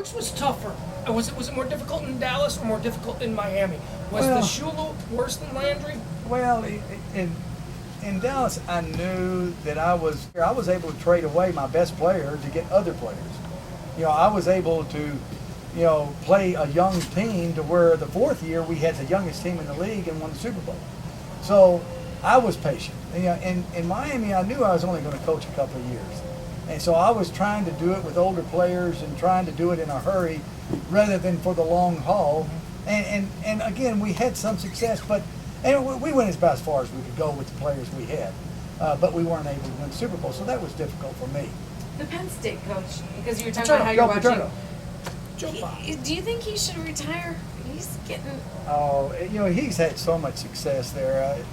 Which was tougher? Was it more difficult in Dallas or more difficult in Miami? Was the Shula worse than Landry? Well, in Dallas, I knew that I was able to trade away my best player to get other players. I was able to, play a young team to where the fourth year we had the youngest team in the league and won the Super Bowl. So I was patient. In Miami, I knew I was only going to coach a couple of years. And so I was trying to do it with older players and trying to do it in a hurry rather than for the long haul. And again, we had some success, but we went about as far as we could go with the players we had. But we weren't able to win the Super Bowl, so that was difficult for me. The Penn State coach, because you were talking about how you're watching. Do you think he should retire? He's getting. Oh, he's had so much success there.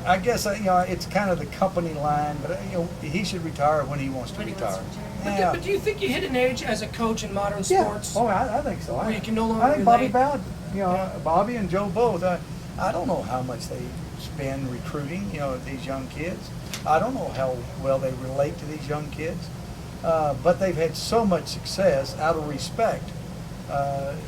I guess it's kind of the company line, but he should retire when he wants to retire. But do you think you hit an age as a coach in modern sports? Oh, I think so. Where you can no longer I think Bobby relate? Bowden, Bobby and Joe both. I don't know how much they spend recruiting, these young kids. I don't know how well they relate to these young kids, but they've had so much success out of respect.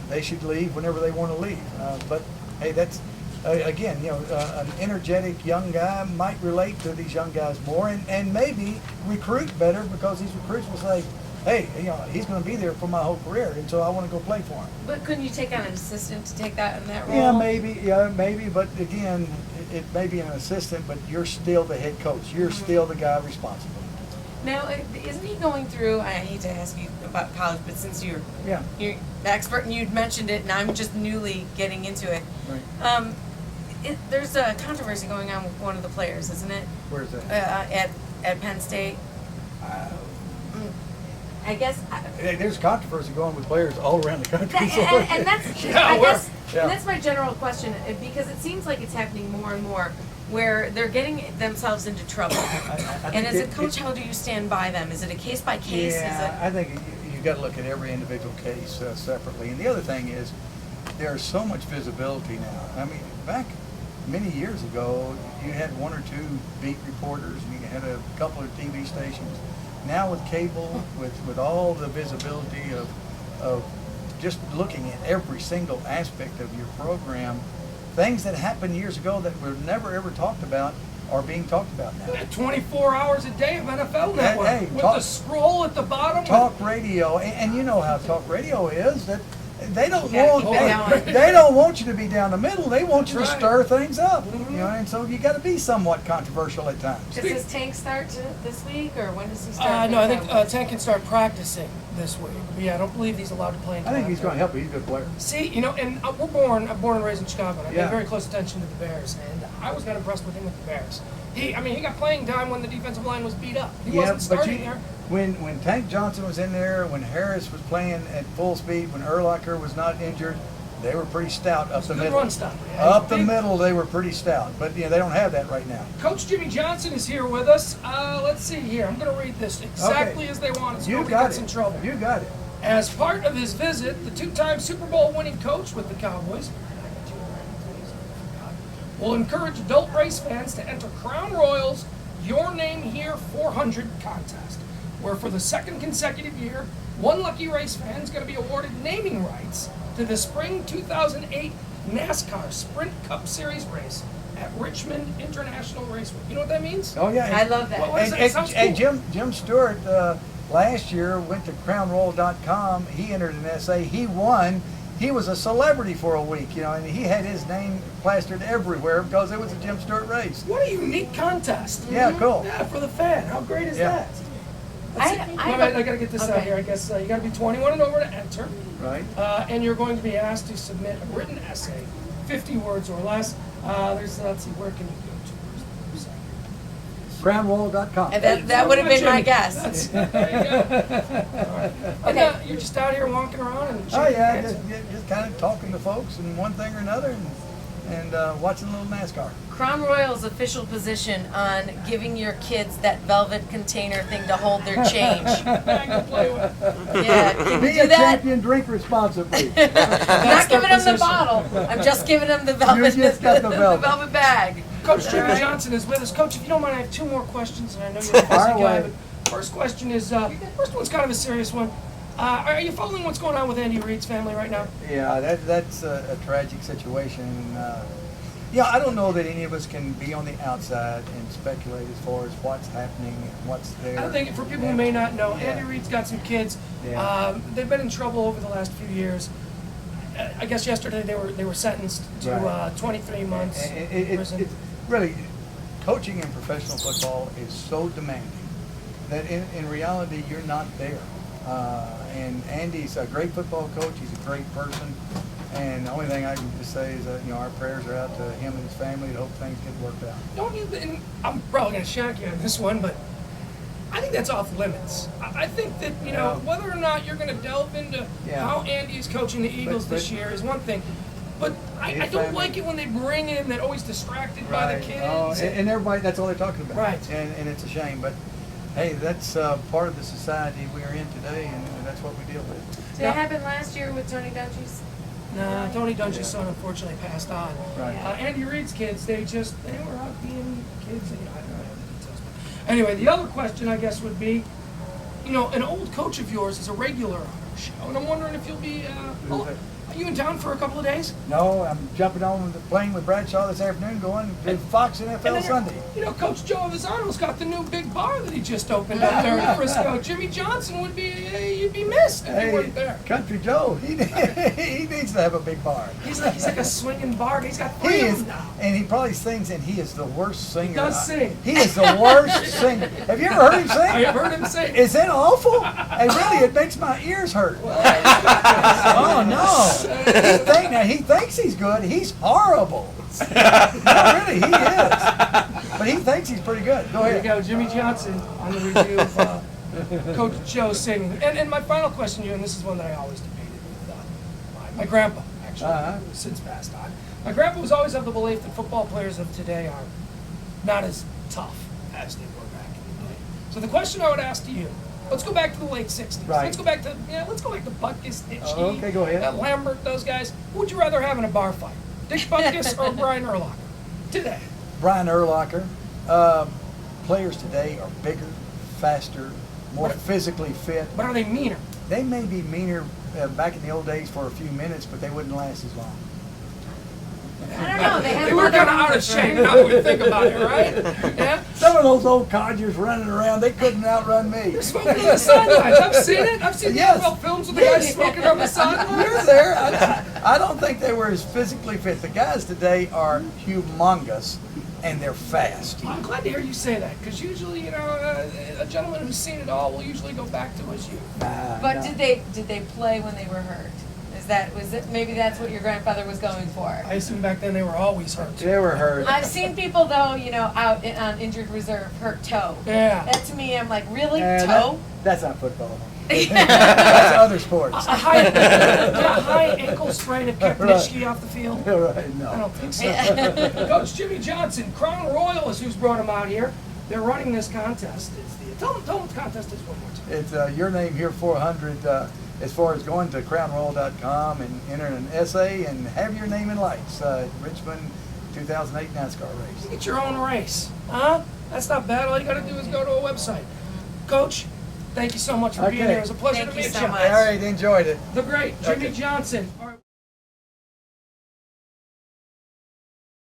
They should leave whenever they want to leave. But hey, that's. Again, an energetic young guy might relate to these young guys more and maybe recruit better because these recruits will say, hey, he's going to be there for my whole career, and so I want to go play for him. But couldn't you take on an assistant to take that in that role? Yeah, maybe. But again, it may be an assistant, but you're still the head coach. You're still the guy responsible. Now, isn't he going through, I hate to ask you about college, but since you're the expert and you'd mentioned it and I'm just newly getting into it. Right. There's a controversy going on with one of the players, isn't it? Where's that? At Penn State. I guess. There's controversy going with players all around the country. And that's, I guess, and that's my general question, because it seems like it's happening more and more, where they're getting themselves into trouble. And as a coach, how do you stand by them? Is it a case by case? Yeah, I think you've got to look at every individual case separately. And the other thing is, there's so much visibility now. I mean, back many years ago, you had one or two beat reporters, and you had a couple of TV stations. Now with cable, with all the visibility of just looking at every single aspect of your program, things that happened years ago that were never ever talked about are being talked about now. 24 hours a day of NFL Network with the scroll at the bottom. Talk radio, and you know how talk radio is, that they don't want you to be down the middle. They want you to stir things up, and so you got to be somewhat controversial at times. Does his Tank start this week, or when does he start? No, I think Tank can start practicing this week. But yeah, I don't believe he's allowed to play. I think he's going to help you. He's a good player. See, and I'm born and raised in Chicago. And I pay very close attention to the Bears, and I was not impressed with him with the Bears. He got playing time when the defensive line was beat up. He wasn't starting there. When Tank Johnson was in there, when Harris was playing at full speed, when Urlacher was not injured, they were pretty stout up the middle. Run stopper. Yeah. Up the middle, they were pretty stout. But they don't have that right now. Coach Jimmy Johnson is here with us. Let's see here. I'm going to read this exactly as they want it, so nobody gets in trouble. You got it. As part of his visit, the two-time Super Bowl winning coach with the Cowboys will encourage adult race fans to enter Crown Royal's Your Name Here 400 contest, where for the second consecutive year, one lucky race fan is going to be awarded naming rights to the spring 2008 NASCAR Sprint Cup Series race at Richmond International Raceway. You know what that means? Oh, yeah. I love that. And Jim Stewart last year went to crownroyal.com. He entered an essay. He won. He was a celebrity for a week, and he had his name plastered everywhere because it was a Jim Stewart race. What a unique contest. Yeah, cool. Yeah, for the fan. How great is that? I got to get this out here. I guess you got to be 21 and over to enter. Right. And you're going to be asked to submit a written essay, 50 words or less. Let's see, where can you go to? Where's the website? crownroyal.com. And that would have been my guess. There you go. All right. You're just out here walking around and just kind of talking to folks and one thing or another and watching a little NASCAR. Crown Royal's official position on giving your kids that velvet container thing to hold their change. Bag to play with. Yeah, can Be you do a that? champion, drink responsibly. I'm not giving them the bottle. I'm just giving them the velvet, You just got the velvet. velvet bag. Coach Jimmy Johnson is with us. Coach, if you don't mind, I have two more questions, and I know you're a busy guy, but first question is, first one's kind of a serious one. Are you following what's going on with Andy Reid's family right now? Yeah, that's a tragic situation. I don't know that any of us can be on the outside and speculate as far as what's happening and what's there. I think for people who may not know, Andy Reid's got some kids. Yeah. They've been in trouble over the last few years. I guess yesterday they were sentenced to 23 months in prison. It's really, coaching in professional football is so demanding that in reality you're not there. And Andy's a great football coach. He's a great person. And the only thing I can just say is that, our prayers are out to him and his family to hope things get worked out. Don't you? And I'm probably going to shock you on this one, but I think that's off limits. I think that, whether or not you're going to delve into how Andy is coaching the Eagles this year is one thing. But I don't like it when they bring in that always distracted by the kids. Oh, and everybody, that's all they're talking about. Right. And it's a shame. But, hey, that's part of the society we are in today, and that's what we deal with. Did it happen last year with Tony Dungy's? No, Tony Dungy's son unfortunately passed on. Right. Andy Reid's kids, they were out being kids. I don't know the details. But anyway, the other question I guess would be, an old coach of yours is a regular on our show, and I'm wondering if you'll be. Are you in town for a couple of days? No, I'm jumping on the plane with Bradshaw this afternoon, going to Fox NFL Sunday. Coach Joe Avisano's got the new big bar that he just opened up there in Frisco. Jimmy Johnson would be, you'd be missed if he weren't there. Country Joe, he needs to have a big bar. He's like a swinging bar. He's got three of them now. And he probably sings, and he is the worst singer. He does sing. He is the worst singer. Have you ever heard him sing? I have heard him sing. Is it awful? And really, it makes my ears hurt. Oh, no. He thinks he's good. He's horrible. No, really, he is. But he thinks he's pretty good. Go ahead. There you go, Jimmy Johnson on the review of Coach Joe singing. And my final question to you, and this is one that I always debated with my grandpa, actually, who's since passed on. My grandpa was always of the belief that football players of today are not as tough as they were back in the day. So the question I would ask to you, let's go back to the late 60s. Right. Let's go back to Butkus, Itchy, Okay, go ahead. Lambert, those guys. Who would you rather have in a bar fight? Dick Butkus or Brian Urlacher? Today. Brian Urlacher. Players today are bigger, faster, more physically fit. But are they meaner? They may be meaner back in the old days for a few minutes, but they wouldn't last as long. I don't know. They were kind of out of shape now that we think about it, right? Yeah? Some of those old codgers running around, they couldn't outrun me. They're smoking on the sidelines. I've seen it. I've seen the NFL films with the guys smoking on the sidelines. You're there. I don't think they were as physically fit. The guys today are humongous, and they're fast. I'm glad to hear you say that, because usually, a gentleman who's seen it all will usually go back to his youth. But no. Did they play when they were hurt? Maybe that's what your grandfather was going for? I assume back then they were always hurt. They were hurt. I've seen people though, out on injured reserve, hurt toe. Yeah. That to me, I'm like, really, toe? That's not football. That's other sports. A high ankle sprain have kept Nishiki off the field? Right, no. I don't think so. Coach Jimmy Johnson, Crown Royal is who's brought him out here. They're running this contest. Tell them what the contest is one more time. It's Your Name Here 400. As far as going to crownroyal.com and enter an essay and have your name in lights. Richmond 2008 NASCAR race. You get your own race, huh? That's not bad. All you got to do is go to a website. Coach, thank you so much for being here. It was a pleasure to meet you. Thank you so much. All right, enjoyed it. The great Jimmy Johnson.